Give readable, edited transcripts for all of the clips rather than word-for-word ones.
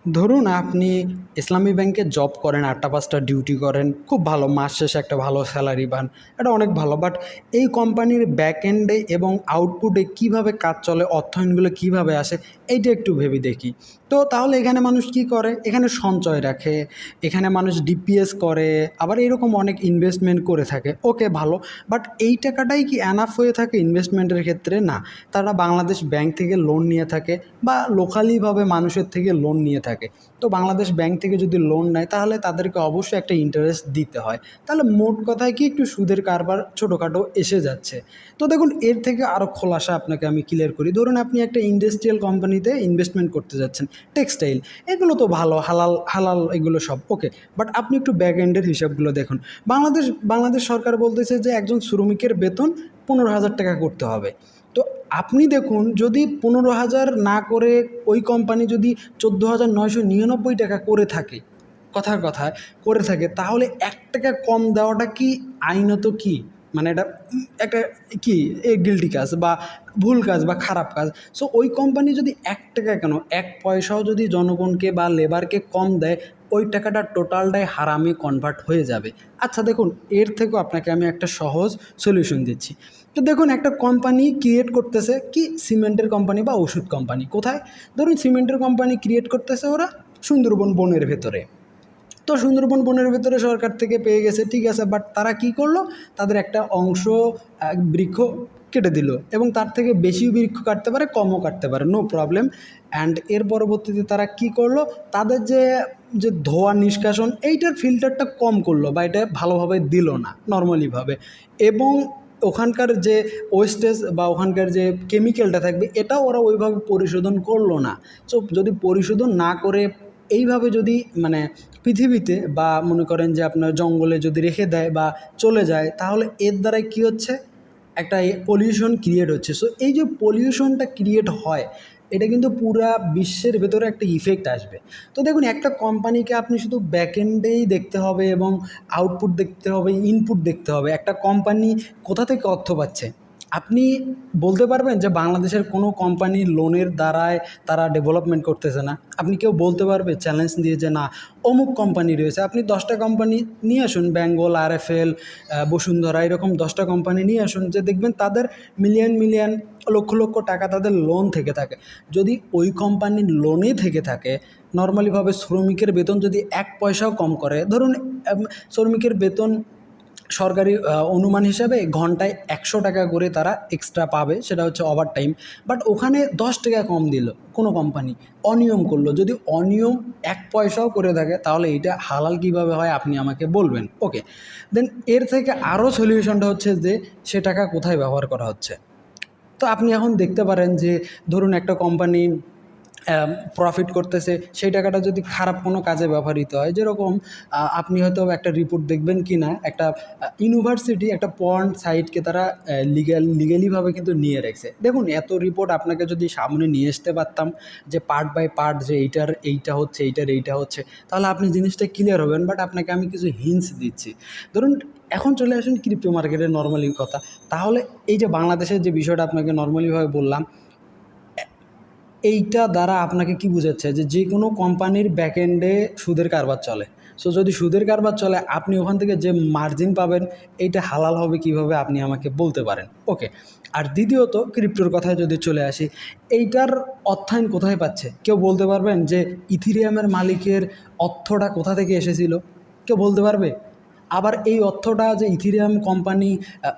ধরুন আপনি ইসলামী ব্যাংকে জব করেন, ৮টা ৫টা ডিউটি করেন, খুব ভালো, মাস শেষে একটা ভালো স্যালারি পান, এটা অনেক ভালো। বাট এই কোম্পানির ব্যাক এন্ডে এবং আউটপুটে কিভাবে কাজ চলে, অর্থায়নগুলো কিভাবে আসে, এইটা একটু ভেবে দেখি। তো তাহলে এখানে মানুষ কি করে, এখানে সঞ্চয় রাখে, এখানে মানুষ ডিপিএস করে, আবার এরকম অনেক ইনভেস্টমেন্ট করে থাকে, ওকে ভালো। বাট এই টাকাটাই কি অ্যানাফ হয়ে থাকে ইনভেস্টমেন্টের ক্ষেত্রে? না, তারা বাংলাদেশ ব্যাংক থেকে লোন নিয়ে থাকে বা লোকালিভাবে মানুষের থেকে লোন নিয়ে থাকে। তো বাংলাদেশ ব্যাংক থেকে যদি লোন নেয় তাহলে তাদেরকে অবশ্যই একটা ইন্টারেস্ট দিতে হয়। তাহলে মোট কথায় কি, একটু সুদের কারবার ছোটোখাটো এসে যাচ্ছে। তো দেখুন, এর থেকে আরও খোলাসা আপনাকে আমি ক্লিয়ার করি। ধরুন আপনি একটা ইন্ডাস্ট্রিয়াল কোম্পানিতে ইনভেস্টমেন্ট করতে যাচ্ছেন, টেক্সটাইল, এগুলো তো ভালো, হালাল হালাল এগুলো সব ওকে। বাট আপনি একটু ব্যাক এন্ডের হিসাবগুলো দেখুন। বাংলাদেশ সরকার বলতেছে যে একজন শ্রমিকের বেতন 15,000 টাকা করতে হবে। তো আপনি দেখুন, যদি 15,000 না করে ওই কোম্পানি যদি 14,999 টাকা করে থাকে, কথার কথা করে থাকে, তাহলে 1 টাকা কম দেওয়াটা কি আইনত কি, মানে এটা একটা কি গিল্টি কাজ বা ভুল কাজ বা খারাপ কাজ? সো ওই কোম্পানি যদি 1 টাকা কেন, 1 পয়সাও যদি জনগণকে বা লেবারকে কম দেয়, ওই টাকাটা টোটালটাই হারামে কনভার্ট হয়ে যাবে। আচ্ছা দেখুন, এর থেকেও আপনাকে আমি একটা সহজ সলিউশন দিচ্ছি। তো দেখুন, একটা কোম্পানি ক্রিয়েট করতেছে কি, সিমেন্টের কোম্পানি বা ওষুধ কোম্পানি, কোথায়? ধরুন সিমেন্টের কোম্পানি ক্রিয়েট করতেছে ওরা সুন্দরবন বনের ভেতরে। তো সুন্দরবন বনের ভেতরে সরকার থেকে পেয়ে গেছে, ঠিক আছে। বাট তারা কি করলো, তাদের একটা অংশ বৃক্ষ কেটে দিল, এবং তার থেকে বেশি বৃক্ষ কাটতে পারে, কমও কাটতে পারে, নো প্রবলেম। অ্যান্ড এর পরবর্তীতে তারা কি করলো, তাদের যে যে ধোঁয়া নিষ্কাশন, এইটার ফিল্টারটা কম করলো বা এটা ভালোভাবে দিল না নর্মালিভাবে। এবং ওখানকার যে ওয়েস্টেজ বা ওখানকার যে কেমিক্যালটা থাকবে, এটাও ওরা ওইভাবে পরিশোধন করলো না। সো যদি পরিশোধন না করে এইভাবে যদি মানে পৃথিবীতে বা মনে করেন যে আপনার জঙ্গলে যদি রেখে দেয় বা চলে যায়, তাহলে এর দ্বারাই কী হচ্ছে, একটা পলিউশন ক্রিয়েট হচ্ছে। সো এই যে পলিউশনটা ক্রিয়েট হয়, এটা কিন্তু পুরা বিশ্বের ভেতরে একটা ইফেক্ট আসবে। তো দেখুন, একটা কোম্পানিকে আপনি শুধু ব্যাকএন্ডেই দেখতে হবে এবং আউটপুট দেখতে হবে, ইনপুট দেখতে হবে। একটা কোম্পানি কোথা থেকে অর্থ পাচ্ছে, আপনি বলতে পারবেন যে বাংলাদেশের কোনো কোম্পানি লোনের দ্বারায় তারা ডেভেলপমেন্ট করতেছে না? আপনি কেউ বলতে পারবে চ্যালেঞ্জ দিয়ে যে না, অমুক কোম্পানি রয়েছে? আপনি 10টা কোম্পানি নিয়ে আসুন, বেঙ্গল, আরএফএল, বসুন্ধরা, এরকম 10টা কোম্পানি নিয়ে আসুন, যে দেখবেন তাদের মিলিয়ন মিলিয়ন, লক্ষ লক্ষ টাকা তাদের লোন থেকে থাকে। যদি ওই কোম্পানির লোনে থেকে থাকে, নর্মালিভাবে শ্রমিকের বেতন যদি 1 পয়সাও কম করে, ধরুন শ্রমিকের বেতন সরকারি অনুমান হিসাবে ঘন্টায় 100 টাকা করে তারা এক্সট্রা পাবে, সেটা হচ্ছে ওভার টাইম। বাট ওখানে 10 টাকা কম দিল কোনো কোম্পানি, অনিয়ম করলো। যদি অনিয়ম 1 পয়সাও করে থাকে, তাহলে এটা হালাল কিভাবে হয় আপনি আমাকে বলবেন, ওকে? দেন এর থেকে আরও সলিউশনটা হচ্ছে যে সে টাকা কোথায় ব্যবহার করা হচ্ছে। তো আপনি এখন দেখতে পারেন যে ধরুন একটা কোম্পানি প্রফিট করতেছে, সেই টাকাটা যদি খারাপ কোনো কাজে ব্যবহৃত হয়, যেরকম আপনি হয়তো একটা রিপোর্ট দেখবেন কি না, একটা ইউনিভার্সিটি একটা পর্ন সাইটকে তারা লিগালিভাবে কিন্তু নিয়ে রেখেছে। দেখুন, এত রিপোর্ট আপনাকে যদি সামনে নিয়ে আসতে পারতাম, যে পার্ট বাই পার্ট, যে এইটা হচ্ছে, এইটা হচ্ছে, তাহলে আপনি জিনিসটা ক্লিয়ার হবেন। বাট আপনাকে আমি কিছু হিন্টস দিচ্ছি। ধরুন এখন চলে আসুন ক্রিপ্টো মার্কেটের নর্মালি কথা। তাহলে এই যে বাংলাদেশের যে বিষয়টা আপনাকে নর্মালিভাবে বললাম, এইটা দ্বারা আপনাকে কি বোঝাচ্ছে, যে যে কোনো কোম্পানির ব্যাকএন্ডে সুদের কারবার চলে। সো যদি সুদের কারবার চলে, আপনি ওখান থেকে যে মার্জিন পাবেন, এইটা হালাল হবে কিভাবে আপনি আমাকে বলতে পারেন, ওকে? আর দ্বিতীয়ত, ক্রিপ্টোর কথায় যদি চলে আসি, এইটার অর্থায়ন কোথায় পাচ্ছে? কেউ বলতে পারবেন যে ইথিরিয়ামের মালিকের অর্থটা কোথা থেকে এসেছিল? কেউ বলতে পারবে? আবার এই অর্থটা যে ইথিরিয়াম কোম্পানি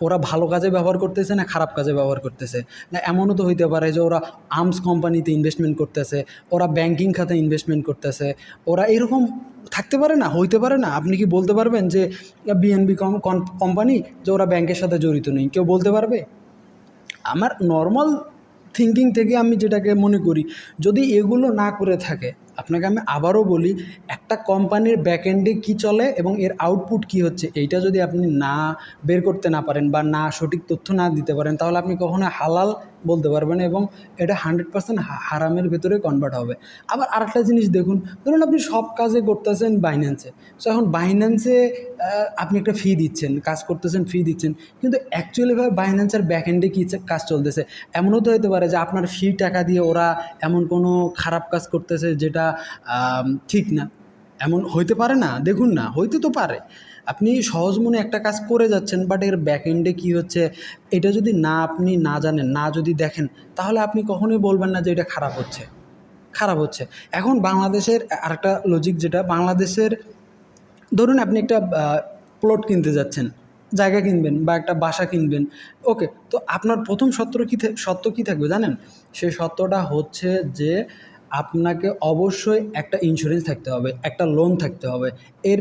ওরা ভালো কাজে ব্যবহার করতেছে না খারাপ কাজে ব্যবহার করতেছে? না এমনও তো হইতে পারে যে ওরা আর্মস কোম্পানিতে ইনভেস্টমেন্ট করতেছে, ওরা ব্যাংকিং খাতে ইনভেস্টমেন্ট করতেছে, ওরা এরকম থাকতে পারে না, হইতে পারে না? আপনি কি বলতে পারবেন যে বিএনবি কোম্পানি, যে ওরা ব্যাংকের সাথে জড়িত নেই? কেউ বলতে পারবে? আমার নর্মাল থিঙ্কিং থেকে আমি যেটাকে মনে করি, যদি এগুলো না করে থাকে, আপনাকে আমি আবারও বলি, একটা কোম্পানির ব্যাকএন্ডে কী চলে এবং এর আউটপুট কী হচ্ছে, এইটা যদি আপনি না বের করতে না পারেন বা না সঠিক তথ্য না দিতে পারেন, তাহলে আপনি কখনো হালাল বলতে পারবেন এবং এটা 100% হারামের ভেতরে কনভার্ট হবে। আবার আরেকটা জিনিস দেখুন, ধরুন আপনি সব কাজে করতেছেন বাইন্যান্সে, সো এখন বাইন্যান্সে আপনি একটা ফি দিচ্ছেন, কাজ করতেছেন, ফি দিচ্ছেন, কিন্তু অ্যাকচুয়ালিভাবে বাইন্যান্সের ব্যাকএন্ডে কী কাজ চলতেছে, এমনও তো হতে পারে যে আপনার ফি টাকা দিয়ে ওরা এমন কোনো খারাপ কাজ করতেছে যেটা ঠিক না। এমন হইতে পারে না? দেখুন না, হইতে তো পারে। আপনি সহজ মনে একটা কাজ করে যাচ্ছেন, বাট এর ব্যাকএন্ডে কী হচ্ছে এটা যদি আপনি না জানেন, না যদি দেখেন, তাহলে আপনি কখনোই বলবেন না যে এটা খারাপ হচ্ছে, খারাপ হচ্ছে। এখন বাংলাদেশের আরেকটা লজিক, যেটা বাংলাদেশের, ধরুন আপনি একটা প্লট কিনতে যাচ্ছেন, জায়গা কিনবেন বা একটা বাসা কিনবেন, ওকে, তো আপনার প্রথম সত্য কী থাকবে জানেন? সেই সত্যটা হচ্ছে যে আপনাকে অবশ্যই একটা ইন্স্যুরেন্স থাকতে হবে, একটা লোন থাকতে হবে। এর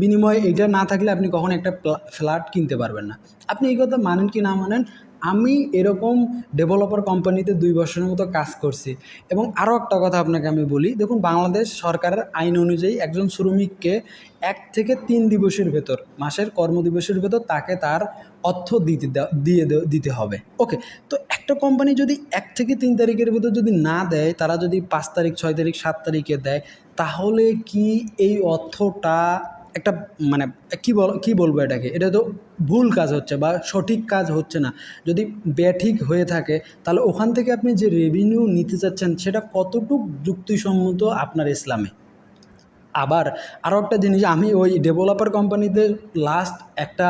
বিনিময়ে এইটা না থাকলে আপনি কখনো একটা ফ্ল্যাট কিনতে পারবেন না। আপনি এই কথা মানেন কি না মানেন, আমি এরকম ডেভেলপার কোম্পানিতে 2 বছরের মতো কাজ করছি। এবং আরও একটা কথা আপনাকে আমি বলি, দেখুন বাংলাদেশ সরকারের আইন অনুযায়ী একজন শ্রমিককে 1 থেকে 3 দিবসের ভেতর, মাসের কর্মদিবসের ভেতর তাকে তার অর্থ দিতে হবে, ওকে। তো একটা কোম্পানি যদি 1 থেকে 3 তারিখের ভেতর যদি না দেয়, তারা যদি 5 তারিখ, 6 তারিখ, 7 তারিখে দেয়, তাহলে কি এই অর্থটা একটা, মানে কি বলবো এটাকে, এটা তো ভুল কাজ হচ্ছে বা সঠিক কাজ হচ্ছে না। যদি বেঠিক হয়ে থাকে, তাহলে ওখান থেকে আপনি যে রেভিনিউ নিতে চাচ্ছেন সেটা কতটুক যুক্তিসম্মত আপনার ইসলামে। আবার আরও একটা জিনিস, আমি ওই ডেভেলপার কোম্পানিতে লাস্ট একটা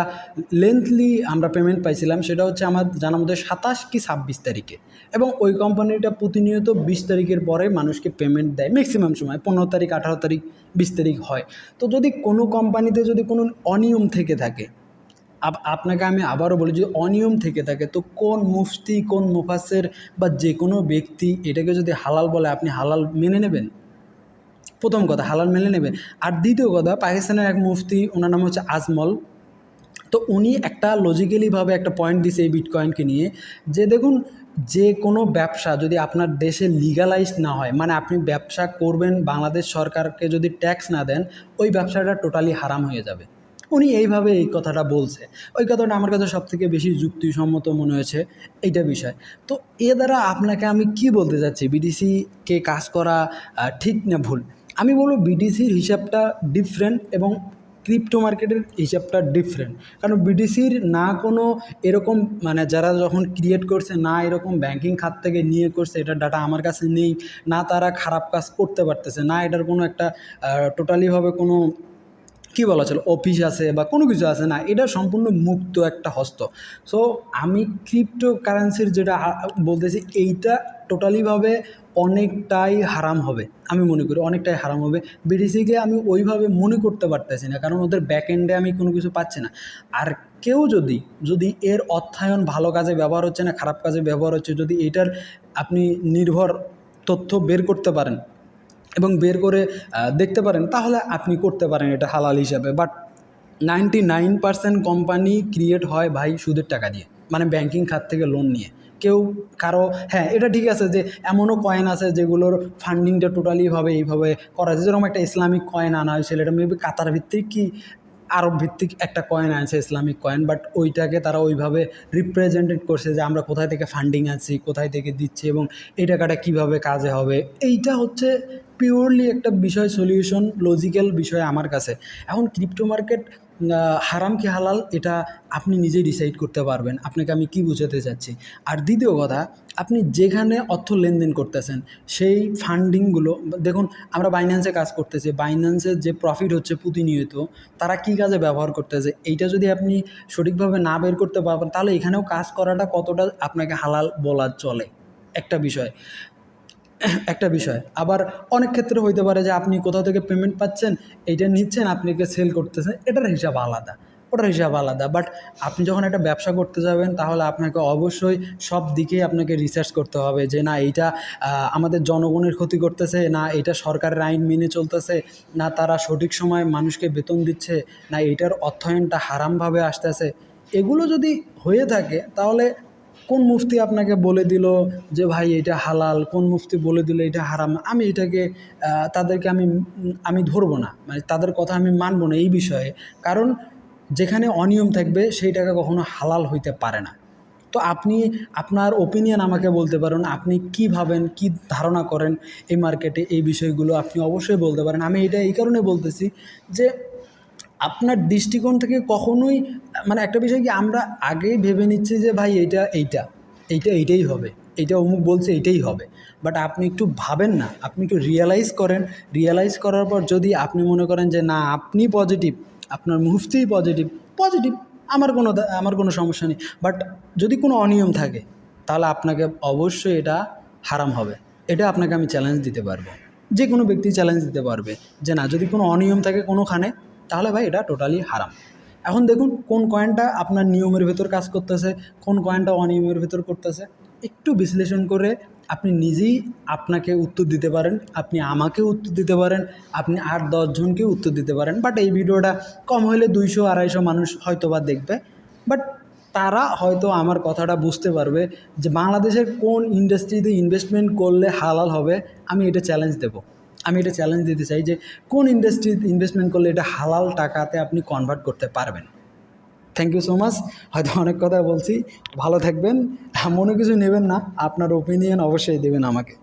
লেন্থলি আমরা পেমেন্ট পাইছিলাম, সেটা হচ্ছে আমার জানার মধ্যে 27 কি 26 তারিখে, এবং ওই কোম্পানিটা প্রতিনিয়ত 20 তারিখের পরে মানুষকে পেমেন্ট দেয়, ম্যাক্সিমাম সময় 15 তারিখ, 18 তারিখ, 20 তারিখ হয়। তো যদি কোনো কোম্পানিতে যদি কোনো অনিয়ম থেকে থাকে, আপনাকে আমি আবারও বলি, যদি অনিয়ম থেকে থাকে, তো কোন মুফতি, কোন মুফাসসির বা যে কোনো ব্যক্তি এটাকে যদি হালাল বলে, আপনি হালাল মেনে নেবেন? প্রথম কথা, হালাল মেনে নেবে। আর দ্বিতীয় কথা, পাকিস্তানের এক মুফতি, ওনার নাম হচ্ছে আজমল, তো উনি একটা লজিক্যালিভাবে একটা পয়েন্ট দিছে এই বিটকয়েনকে নিয়ে, যে দেখুন, যে কোনো ব্যবসা যদি আপনার দেশে লিগালাইজড না হয়, মানে আপনি ব্যবসা করবেন, বাংলাদেশ সরকারকে যদি ট্যাক্স না দেন, ওই ব্যবসাটা টোটালি হারাম হয়ে যাবে। উনি এইভাবে এই কথাটা বলছে। ওই কথাটা আমার কাছে সবথেকে বেশি যুক্তিসম্মত মনে হয়েছে, এইটা বিষয়। তো এ দ্বারা আপনাকে আমি কি বলতে চাচ্ছি, বিডিসিকে কাজ করা ঠিক না ভুল? আমি বলব বিডিসির হিসাবটা ডিফারেন্ট এবং ক্রিপ্টো মার্কেটের হিসাবটা ডিফারেন্ট। কারণ বিডিসির না কোনো এরকম, মানে যারা যখন ক্রিয়েট করছে, না এরকম ব্যাংকিং খাত থেকে নিয়ে করছে, এটার ডাটা আমার কাছে নেই, না তারা খারাপ কাজ করতে পারতেছে, না এটার কোনো একটা টোটালিভাবে কোনো কী বলা চলে অফিস আছে বা কোনো কিছু আছে না, এটা সম্পূর্ণ মুক্ত একটা হস্ত। সো আমি ক্রিপ্টো কারেন্সির যেটা বলতেছি, এইটা টোটালিভাবে অনেকটাই হারাম হবে, আমি মনে করি অনেকটাই হারাম হবে। বিটিসিকে আমি ওইভাবে মনে করতে পারতেছি না, কারণ ওদের ব্যাকএন্ডে আমি কোনো কিছু পাচ্ছি না। আর কেউ যদি এর অর্থায়ন ভালো কাজে ব্যবহার হচ্ছে না, খারাপ কাজে ব্যবহার হচ্ছে, যদি এটার আপনি নির্ভর তথ্য বের করতে পারেন এবং বের করে দেখতে পারেন, তাহলে আপনি করতে পারেন এটা হালাল হিসাবে। বাট 99% কোম্পানি ক্রিয়েট হয় ভাই সুদের টাকা দিয়ে, মানে ব্যাংকিং খাত থেকে লোন নিয়ে। কেউ কারো, হ্যাঁ এটা ঠিক আছে যে এমনও কয়েন আছে যেগুলোর ফান্ডিংটা টোটালিভাবে এইভাবে করা যায়, যেরকম একটা ইসলামিক কয়েন আনা হয়েছিল, এটা মেবি কাতার ভিত্তিক কি আরব ভিত্তিক একটা কয়েন আছে, ইসলামিক কয়েন, বাট ওইটাকে তারা ওইভাবে রিপ্রেজেন্টেড করছে যে আমরা কোথায় থেকে ফান্ডিং আছি, কোথায় থেকে দিচ্ছি এবং এই টাকাটা কীভাবে কাজে হবে। এইটা হচ্ছে পিওরলি একটা বিষয়, সলিউশন, লজিক্যাল বিষয় আমার কাছে। এখন ক্রিপ্টো মার্কেট হারাম কি হালাল, এটা আপনি নিজেই ডিসাইড করতে পারবেন, আপনাকে আমি কি বোঝাতে চাচ্ছি। আর দ্বিতীয় কথা, আপনি যেখানে অর্থ লেনদেন করতেছেন সেই ফান্ডিংগুলো দেখুন, আমরা বাইন্যান্সে কাজ করতেছি, বাইন্যান্সের যে প্রফিট হচ্ছে প্রতিনিয়ত, তারা কি কাজে ব্যবহার করতেছে, এইটা যদি আপনি সঠিকভাবে না বের করতে পারবেন, তাহলে এখানেও কাজ করাটা কতটা আপনাকে হালাল বলা চলে, একটা বিষয়। আবার অনেক ক্ষেত্রে হইতে পারে যে আপনি কোথাও থেকে পেমেন্ট পাচ্ছেন, এইটা নিচ্ছেন, আপনাকে সেল করতেছেন, এটার হিসাব আলাদা, ওটার হিসাব আলাদা। বাট আপনি যখন একটা ব্যবসা করতে যাবেন, তাহলে আপনাকে অবশ্যই সব দিকেই আপনাকে রিসার্চ করতে হবে যে না এইটা আমাদের জনগণের ক্ষতি করতেছে, না এটা সরকারের আইন মেনে চলতেছে, না তারা সঠিক সময় মানুষকে বেতন দিচ্ছে, না এইটার অর্থায়নটা হারামভাবে আসতেছে। এগুলো যদি হয়ে থাকে, তাহলে কোন মুফতি আপনাকে বলে দিল যে ভাই এটা হালাল, কোন মুফতি বলে দিল এটা হারাম, আমি এটাকে তাদেরকে আমি ধরবো না, মানে তাদের কথা আমি মানবো না এই বিষয়ে। কারণ যেখানে অনিয়ম থাকবে সেই টাকা কখনো হালাল হইতে পারে না। তো আপনি আপনার ওপিনিয়ন আমাকে বলতে পারেন, আপনি কী ভাবেন, কী ধারণা করেন এই মার্কেটে, এই বিষয়গুলো আপনি অবশ্যই বলতে পারেন। আমি এটা এই কারণে বলতেছি যে আপনার দৃষ্টিকোণ থেকে কখনোই মানে একটা বিষয় কি আমরা আগেই ভেবে নিচ্ছি যে ভাই এইটাই হবে, এইটা অমুক বলছে এইটাই হবে। বাট আপনি একটু ভাবেন না, আপনি একটু রিয়ালাইজ করেন। রিয়ালাইজ করার পর যদি আপনি মনে করেন যে না আপনি পজিটিভ, আপনার মুহূর্তেই পজিটিভ, পজিটিভ, আমার কোনো সমস্যা নেই। বাট যদি কোনো অনিয়ম থাকে তাহলে আপনাকে অবশ্যই এটা হারাম হবে। এটা আপনাকে আমি চ্যালেঞ্জ দিতে পারবো, যে কোনো ব্যক্তি চ্যালেঞ্জ দিতে পারবে যে না যদি কোনো অনিয়ম থাকে কোনোখানে তাহলে ভাই এটা টোটালি হারাম। এখন দেখুন কোন কয়েনটা আপনার নিয়মের ভেতর কাজ করতেছে, কোন কয়েনটা অনিয়মের ভেতর করতেছে, একটু বিশ্লেষণ করে আপনি নিজেই আপনাকে উত্তর দিতে পারেন, আপনি আমাকেও উত্তর দিতে পারেন, আপনি 8-10 জনকেও উত্তর দিতে পারেন। বাট এই ভিডিওটা কম হলে 200-250 মানুষ হয়তো বা দেখবে। বাট তারা হয়তো আমার কথাটা বুঝতে পারবে যে বাংলাদেশের কোন ইন্ডাস্ট্রিতে ইনভেস্টমেন্ট করলে হালাল হবে। আমি এটা চ্যালেঞ্জ দেব, আমি এটা চ্যালেঞ্জ দিতে চাই যে কোন ইন্ডাস্ট্রিতে ইনভেস্টমেন্ট করলে এটা হালাল টাকাতে আপনি কনভার্ট করতে পারবেন। Thank you so much. হয়তো অনেক কথা বলছি, ভালো থাকবেন, মনে কিছু নেবেন না, আপনার ওপিনিয়ন অবশ্যই দেবেন আমাকে।